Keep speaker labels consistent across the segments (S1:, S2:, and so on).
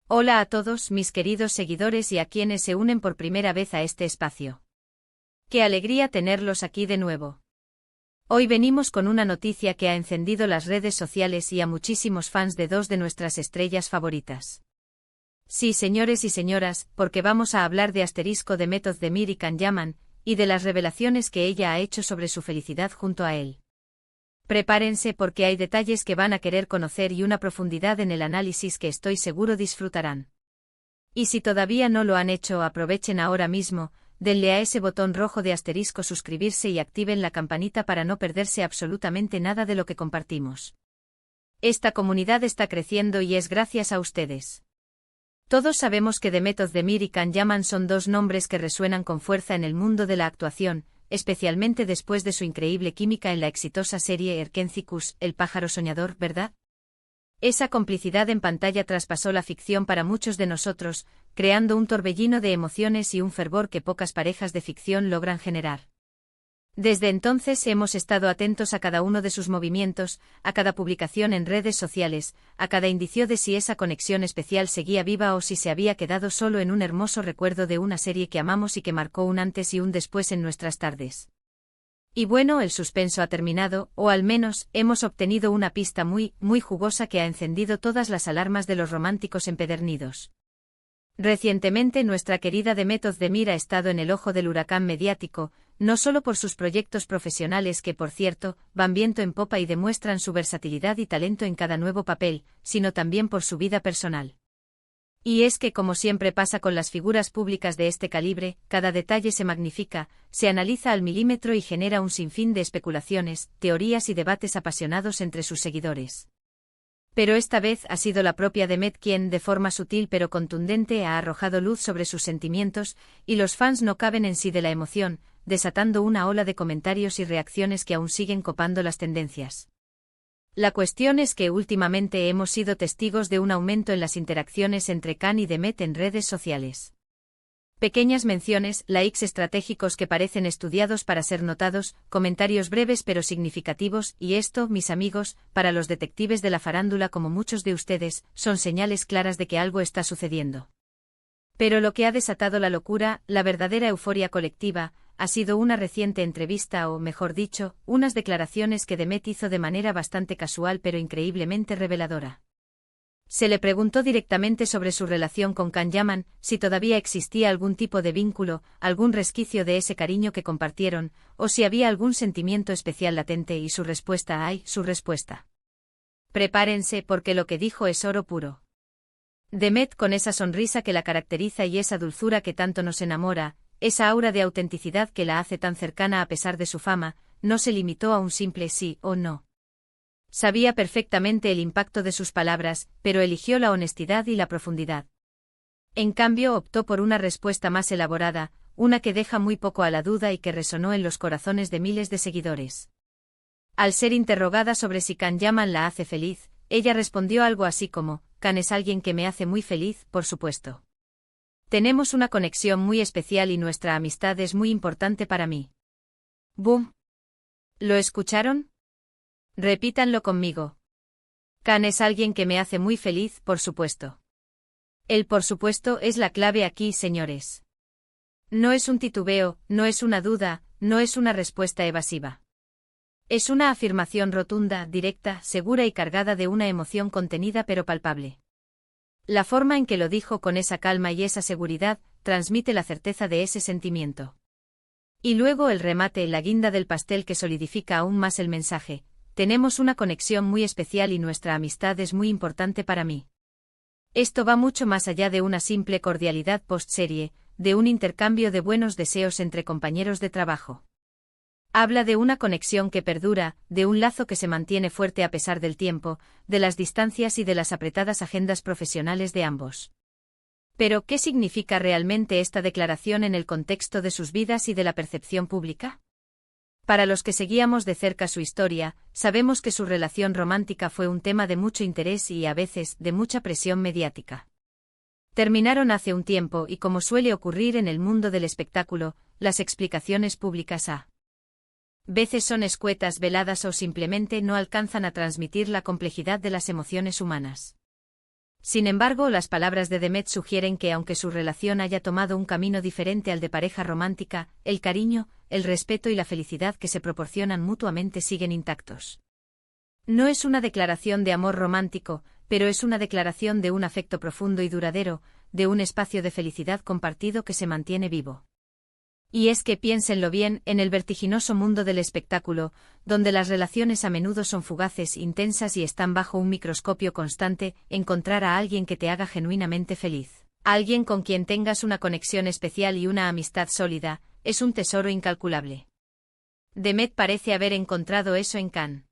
S1: Hola a todos mis queridos seguidores y a quienes se unen por primera vez a este espacio. ¡Qué alegría tenerlos aquí de nuevo! Hoy venimos con una noticia que ha encendido las redes sociales y a muchísimos fans de dos de nuestras estrellas favoritas. Sí, señores y señoras, porque vamos a hablar de Asterisco de Method Demir y Can Yaman, y de las revelaciones que ella ha hecho sobre su felicidad junto a él. Prepárense porque hay detalles que van a querer conocer y una profundidad en el análisis que estoy seguro disfrutarán. Y si todavía no lo han hecho, aprovechen ahora mismo, denle a ese botón rojo de asterisco suscribirse y activen la campanita para no perderse absolutamente nada de lo que compartimos. Esta comunidad está creciendo y es gracias a ustedes. Todos sabemos que The Method Demir y Can Yaman son dos nombres que resuenan con fuerza en el mundo de la actuación, especialmente después de su increíble química en la exitosa serie Erkencicus, el pájaro soñador, ¿verdad? Esa complicidad en pantalla traspasó la ficción para muchos de nosotros, creando un torbellino de emociones y un fervor que pocas parejas de ficción logran generar. Desde entonces hemos estado atentos a cada uno de sus movimientos, a cada publicación en redes sociales, a cada indicio de si esa conexión especial seguía viva o si se había quedado solo en un hermoso recuerdo de una serie que amamos y que marcó un antes y un después en nuestras tardes. Y bueno, el suspenso ha terminado, o al menos, hemos obtenido una pista muy jugosa que ha encendido todas las alarmas de los románticos empedernidos. Recientemente nuestra querida The Method Demir ha estado en el ojo del huracán mediático, no solo por sus proyectos profesionales que, por cierto, van viento en popa y demuestran su versatilidad y talento en cada nuevo papel, sino también por su vida personal. Y es que, como siempre pasa con las figuras públicas de este calibre, cada detalle se magnifica, se analiza al milímetro y genera un sinfín de especulaciones, teorías y debates apasionados entre sus seguidores. Pero esta vez ha sido la propia Demet quien, de forma sutil pero contundente, ha arrojado luz sobre sus sentimientos, y los fans no caben en sí de la emoción, desatando una ola de comentarios y reacciones que aún siguen copando las tendencias. La cuestión es que últimamente hemos sido testigos de un aumento en las interacciones entre Can y Demet en redes sociales. Pequeñas menciones, likes estratégicos que parecen estudiados para ser notados, comentarios breves pero significativos, y esto, mis amigos, para los detectives de la farándula como muchos de ustedes, son señales claras de que algo está sucediendo. Pero lo que ha desatado la locura, la verdadera euforia colectiva, ha sido una reciente entrevista o, mejor dicho, unas declaraciones que Demet hizo de manera bastante casual pero increíblemente reveladora. Se le preguntó directamente sobre su relación con Can Yaman, si todavía existía algún tipo de vínculo, algún resquicio de ese cariño que compartieron, o si había algún sentimiento especial latente y su respuesta su respuesta. Prepárense porque lo que dijo es oro puro. Demet, con esa sonrisa que la caracteriza y esa dulzura que tanto nos enamora, esa aura de autenticidad que la hace tan cercana a pesar de su fama, no se limitó a un simple sí o no. Sabía perfectamente el impacto de sus palabras, pero eligió la honestidad y la profundidad. En cambio, optó por una respuesta más elaborada, una que deja muy poco a la duda y que resonó en los corazones de miles de seguidores. Al ser interrogada sobre si Can Yaman la hace feliz, ella respondió algo así como: Can es alguien que me hace muy feliz, por supuesto. Tenemos una conexión muy especial y nuestra amistad es muy importante para mí. ¡Boom! ¿Lo escucharon? Repítanlo conmigo. Can es alguien que me hace muy feliz, por supuesto. El por supuesto es la clave aquí, señores. No es un titubeo, no es una duda, no es una respuesta evasiva. Es una afirmación rotunda, directa, segura y cargada de una emoción contenida pero palpable. La forma en que lo dijo con esa calma y esa seguridad, transmite la certeza de ese sentimiento. Y luego el remate, la guinda del pastel que solidifica aún más el mensaje: tenemos una conexión muy especial y nuestra amistad es muy importante para mí. Esto va mucho más allá de una simple cordialidad post-serie, de un intercambio de buenos deseos entre compañeros de trabajo. Habla de una conexión que perdura, de un lazo que se mantiene fuerte a pesar del tiempo, de las distancias y de las apretadas agendas profesionales de ambos. Pero, ¿qué significa realmente esta declaración en el contexto de sus vidas y de la percepción pública? Para los que seguíamos de cerca su historia, sabemos que su relación romántica fue un tema de mucho interés y, a veces, de mucha presión mediática. Terminaron hace un tiempo y, como suele ocurrir en el mundo del espectáculo, las explicaciones públicas a veces son escuetas, veladas o simplemente no alcanzan a transmitir la complejidad de las emociones humanas. Sin embargo, las palabras de Demet sugieren que aunque su relación haya tomado un camino diferente al de pareja romántica, el cariño, el respeto y la felicidad que se proporcionan mutuamente siguen intactos. No es una declaración de amor romántico, pero es una declaración de un afecto profundo y duradero, de un espacio de felicidad compartido que se mantiene vivo. Y es que piénsenlo bien, en el vertiginoso mundo del espectáculo, donde las relaciones a menudo son fugaces, intensas y están bajo un microscopio constante, encontrar a alguien que te haga genuinamente feliz, alguien con quien tengas una conexión especial y una amistad sólida, es un tesoro incalculable. Demet parece haber encontrado eso en Can.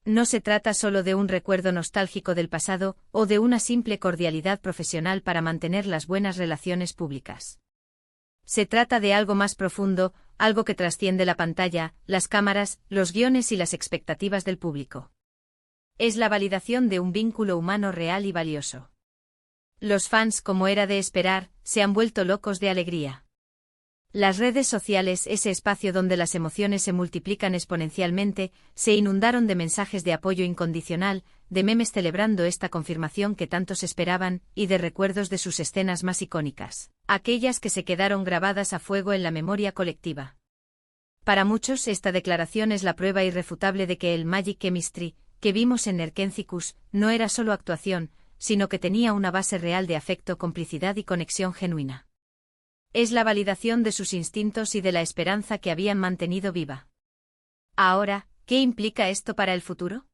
S1: No se trata solo de un recuerdo nostálgico del pasado, o de una simple cordialidad profesional para mantener las buenas relaciones públicas. Se trata de algo más profundo, algo que trasciende la pantalla, las cámaras, los guiones y las expectativas del público. Es la validación de un vínculo humano real y valioso. Los fans, como era de esperar, se han vuelto locos de alegría. Las redes sociales, ese espacio donde las emociones se multiplican exponencialmente, se inundaron de mensajes de apoyo incondicional, de memes celebrando esta confirmación que tantos esperaban, y de recuerdos de sus escenas más icónicas, aquellas que se quedaron grabadas a fuego en la memoria colectiva. Para muchos, esta declaración es la prueba irrefutable de que el Magic Chemistry, que vimos en Nerkenthicus, no era solo actuación, sino que tenía una base real de afecto, complicidad y conexión genuina. Es la validación de sus instintos y de la esperanza que habían mantenido viva. Ahora, ¿qué implica esto para el futuro?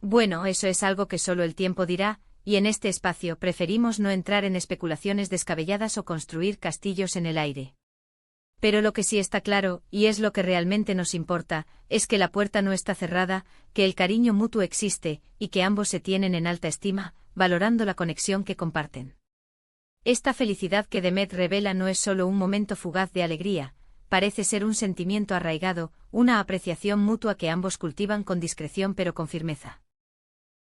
S1: Bueno, eso es algo que solo el tiempo dirá, y en este espacio preferimos no entrar en especulaciones descabelladas o construir castillos en el aire. Pero lo que sí está claro, y es lo que realmente nos importa, es que la puerta no está cerrada, que el cariño mutuo existe, y que ambos se tienen en alta estima, valorando la conexión que comparten. Esta felicidad que Demet revela no es solo un momento fugaz de alegría, parece ser un sentimiento arraigado, una apreciación mutua que ambos cultivan con discreción pero con firmeza.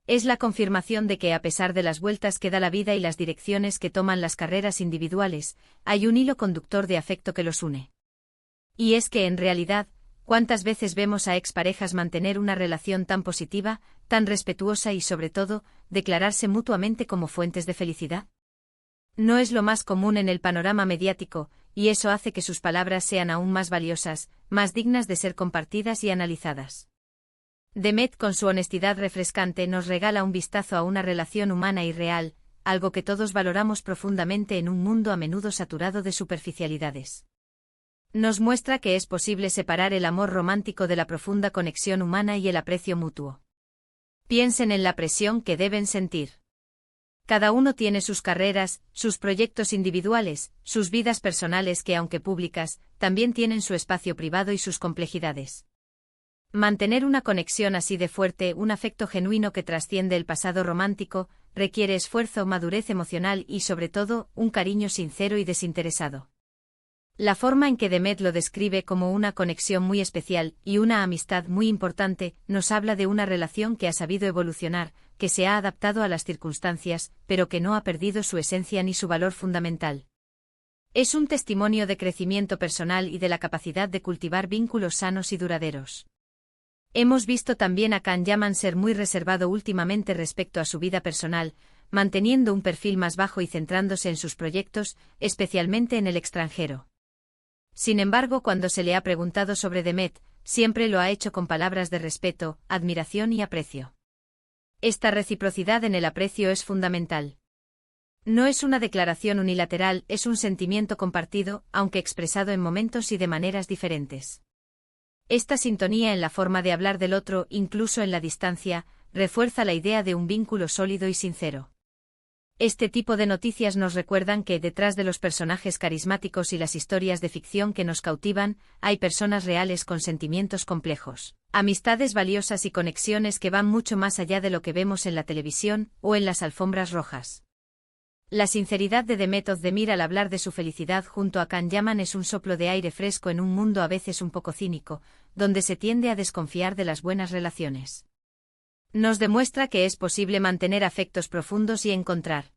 S1: Es la confirmación de que a pesar de las vueltas que da la vida y las direcciones que toman las carreras individuales, hay un hilo conductor de afecto que los une. Y es que en realidad, ¿cuántas veces vemos a exparejas mantener una relación tan positiva, tan respetuosa y sobre todo, declararse mutuamente como fuentes de felicidad? No es lo más común en el panorama mediático, y eso hace que sus palabras sean aún más valiosas, más dignas de ser compartidas y analizadas. Demet, con su honestidad refrescante, nos regala un vistazo a una relación humana y real, algo que todos valoramos profundamente en un mundo a menudo saturado de superficialidades. Nos muestra que es posible separar el amor romántico de la profunda conexión humana y el aprecio mutuo. Piensen en la presión que deben sentir. Cada uno tiene sus carreras, sus proyectos individuales, sus vidas personales que, aunque públicas, también tienen su espacio privado y sus complejidades. Mantener una conexión así de fuerte, un afecto genuino que trasciende el pasado romántico, requiere esfuerzo, madurez emocional y, sobre todo, un cariño sincero y desinteresado. La forma en que Demet lo describe como una conexión muy especial y una amistad muy importante, nos habla de una relación que ha sabido evolucionar, que se ha adaptado a las circunstancias, pero que no ha perdido su esencia ni su valor fundamental. Es un testimonio de crecimiento personal y de la capacidad de cultivar vínculos sanos y duraderos. Hemos visto también a Can Yaman ser muy reservado últimamente respecto a su vida personal, manteniendo un perfil más bajo y centrándose en sus proyectos, especialmente en el extranjero. Sin embargo, cuando se le ha preguntado sobre Demet, siempre lo ha hecho con palabras de respeto, admiración y aprecio. Esta reciprocidad en el aprecio es fundamental. No es una declaración unilateral, es un sentimiento compartido, aunque expresado en momentos y de maneras diferentes. Esta sintonía en la forma de hablar del otro, incluso en la distancia, refuerza la idea de un vínculo sólido y sincero. Este tipo de noticias nos recuerdan que detrás de los personajes carismáticos y las historias de ficción que nos cautivan, hay personas reales con sentimientos complejos, amistades valiosas y conexiones que van mucho más allá de lo que vemos en la televisión o en las alfombras rojas. La sinceridad de Demet Özdemir al hablar de su felicidad junto a Can Yaman es un soplo de aire fresco en un mundo a veces un poco cínico, donde se tiende a desconfiar de las buenas relaciones. Nos demuestra que es posible mantener afectos profundos y encontrar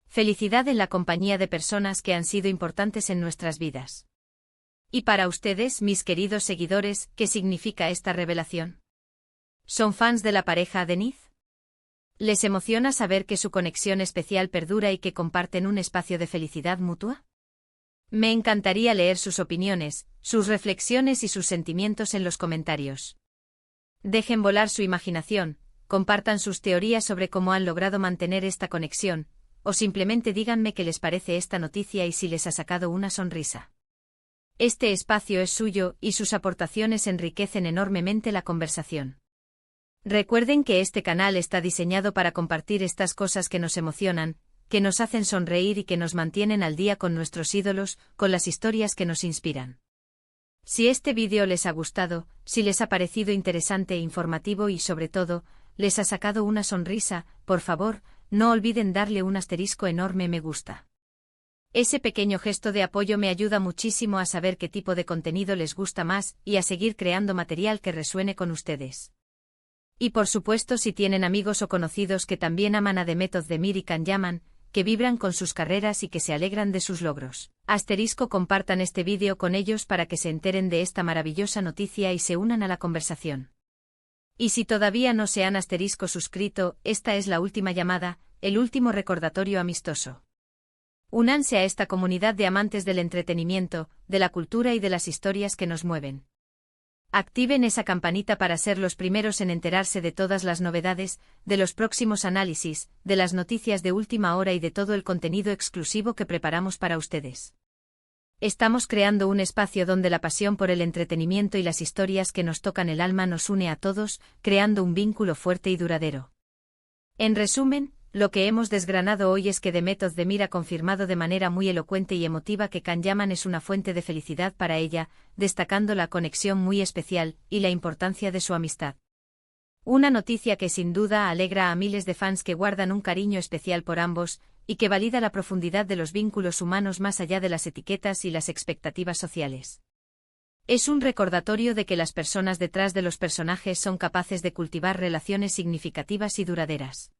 S1: felicidad en la compañía de personas que han sido importantes en nuestras vidas. Y para ustedes, mis queridos seguidores, ¿qué significa esta revelación? ¿Son fans de la pareja Denise? ¿Les emociona saber que su conexión especial perdura y que comparten un espacio de felicidad mutua? Me encantaría leer sus opiniones, sus reflexiones y sus sentimientos en los comentarios. Dejen volar su imaginación, compartan sus teorías sobre cómo han logrado mantener esta conexión, o simplemente díganme qué les parece esta noticia y si les ha sacado una sonrisa. Este espacio es suyo y sus aportaciones enriquecen enormemente la conversación. Recuerden que este canal está diseñado para compartir estas cosas que nos emocionan, que nos hacen sonreír y que nos mantienen al día con nuestros ídolos, con las historias que nos inspiran. Si este vídeo les ha gustado, si les ha parecido interesante e informativo y sobre todo, les ha sacado una sonrisa, por favor, no olviden darle un asterisco enorme me gusta. Ese pequeño gesto de apoyo me ayuda muchísimo a saber qué tipo de contenido les gusta más y a seguir creando material que resuene con ustedes. Y por supuesto si tienen amigos o conocidos que también aman a The Method de Mir y Kanyaman, que vibran con sus carreras y que se alegran de sus logros. Asterisco compartan este vídeo con ellos para que se enteren de esta maravillosa noticia y se unan a la conversación. Y si todavía no se han suscrito, esta es la última llamada, el último recordatorio amistoso. Únanse a esta comunidad de amantes del entretenimiento, de la cultura y de las historias que nos mueven. Activen esa campanita para ser los primeros en enterarse de todas las novedades, de los próximos análisis, de las noticias de última hora y de todo el contenido exclusivo que preparamos para ustedes. Estamos creando un espacio donde la pasión por el entretenimiento y las historias que nos tocan el alma nos une a todos, creando un vínculo fuerte y duradero. En resumen, lo que hemos desgranado hoy es que The Method de Mir ha confirmado de manera muy elocuente y emotiva que Kanyaman es una fuente de felicidad para ella, destacando la conexión muy especial y la importancia de su amistad. Una noticia que sin duda alegra a miles de fans que guardan un cariño especial por ambos, y que valida la profundidad de los vínculos humanos más allá de las etiquetas y las expectativas sociales. Es un recordatorio de que las personas detrás de los personajes son capaces de cultivar relaciones significativas y duraderas.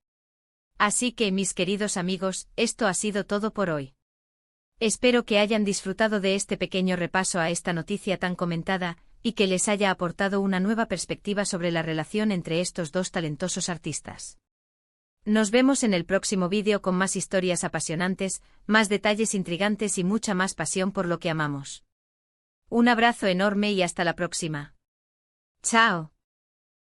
S1: Así que, mis queridos amigos, esto ha sido todo por hoy. Espero que hayan disfrutado de este pequeño repaso a esta noticia tan comentada, y que les haya aportado una nueva perspectiva sobre la relación entre estos dos talentosos artistas. Nos vemos en el próximo vídeo con más historias apasionantes, más detalles intrigantes y mucha más pasión por lo que amamos. Un abrazo enorme y hasta la próxima. ¡Chao!